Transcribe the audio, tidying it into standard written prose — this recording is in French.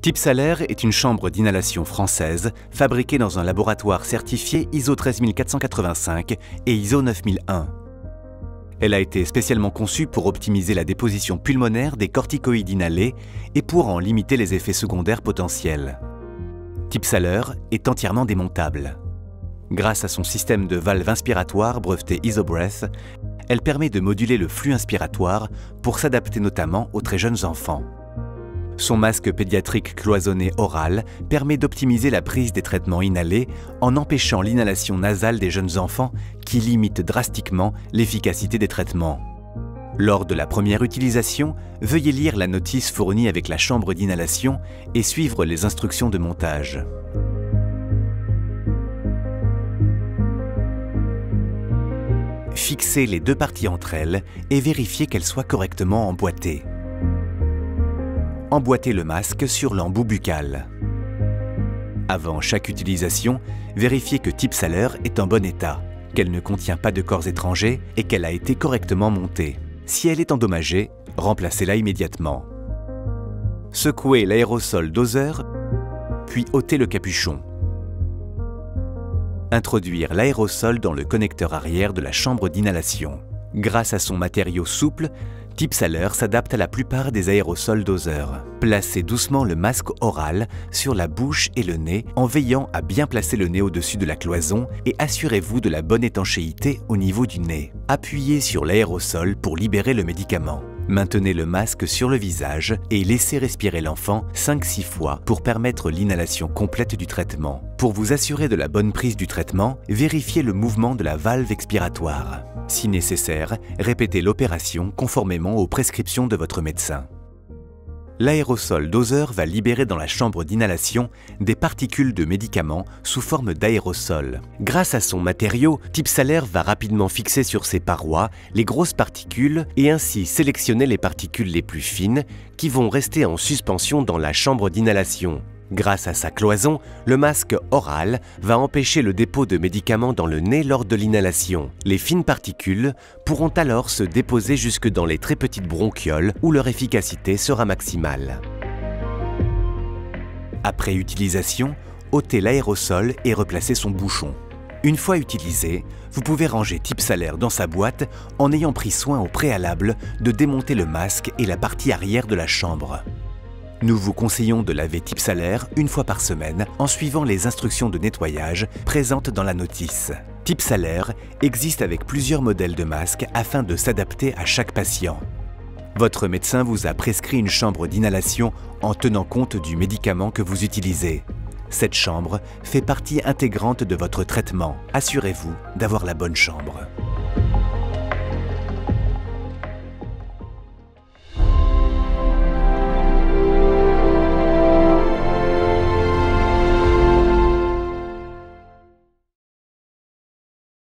Tipsaler est une chambre d'inhalation française fabriquée dans un laboratoire certifié ISO 13485 et ISO 9001. Elle a été spécialement conçue pour optimiser la déposition pulmonaire des corticoïdes inhalés et pour en limiter les effets secondaires potentiels. Tipsaler est entièrement démontable. Grâce à son système de valve inspiratoire breveté IsoBreath, elle permet de moduler le flux inspiratoire pour s'adapter notamment aux très jeunes enfants. Son masque pédiatrique cloisonné oral permet d'optimiser la prise des traitements inhalés en empêchant l'inhalation nasale des jeunes enfants qui limite drastiquement l'efficacité des traitements. Lors de la première utilisation, veuillez lire la notice fournie avec la chambre d'inhalation et suivre les instructions de montage. Fixez les deux parties entre elles et vérifiez qu'elles soient correctement emboîtées. Emboîtez le masque sur l'embout buccal. Avant chaque utilisation, vérifiez que Tipsaler est en bon état, qu'elle ne contient pas de corps étrangers et qu'elle a été correctement montée. Si elle est endommagée, remplacez-la immédiatement. Secouez l'aérosol doseur, puis ôtez le capuchon. Introduire l'aérosol dans le connecteur arrière de la chambre d'inhalation. Grâce à son matériau souple, Tipsaler s'adapte à la plupart des aérosols doseurs. Placez doucement le masque oral sur la bouche et le nez en veillant à bien placer le nez au-dessus de la cloison et assurez-vous de la bonne étanchéité au niveau du nez. Appuyez sur l'aérosol pour libérer le médicament. Maintenez le masque sur le visage et laissez respirer l'enfant 5-6 fois pour permettre l'inhalation complète du traitement. Pour vous assurer de la bonne prise du traitement, vérifiez le mouvement de la valve expiratoire. Si nécessaire, répétez l'opération conformément aux prescriptions de votre médecin. L'aérosol doseur va libérer dans la chambre d'inhalation des particules de médicaments sous forme d'aérosol. Grâce à son matériau, Tipsaler va rapidement fixer sur ses parois les grosses particules et ainsi sélectionner les particules les plus fines qui vont rester en suspension dans la chambre d'inhalation. Grâce à sa cloison, le masque oral va empêcher le dépôt de médicaments dans le nez lors de l'inhalation. Les fines particules pourront alors se déposer jusque dans les très petites bronchioles où leur efficacité sera maximale. Après utilisation, ôtez l'aérosol et replacez son bouchon. Une fois utilisé, vous pouvez ranger Tipsaler dans sa boîte en ayant pris soin au préalable de démonter le masque et la partie arrière de la chambre. Nous vous conseillons de laver Tipsaler une fois par semaine en suivant les instructions de nettoyage présentes dans la notice. Tipsaler existe avec plusieurs modèles de masques afin de s'adapter à chaque patient. Votre médecin vous a prescrit une chambre d'inhalation en tenant compte du médicament que vous utilisez. Cette chambre fait partie intégrante de votre traitement. Assurez-vous d'avoir la bonne chambre.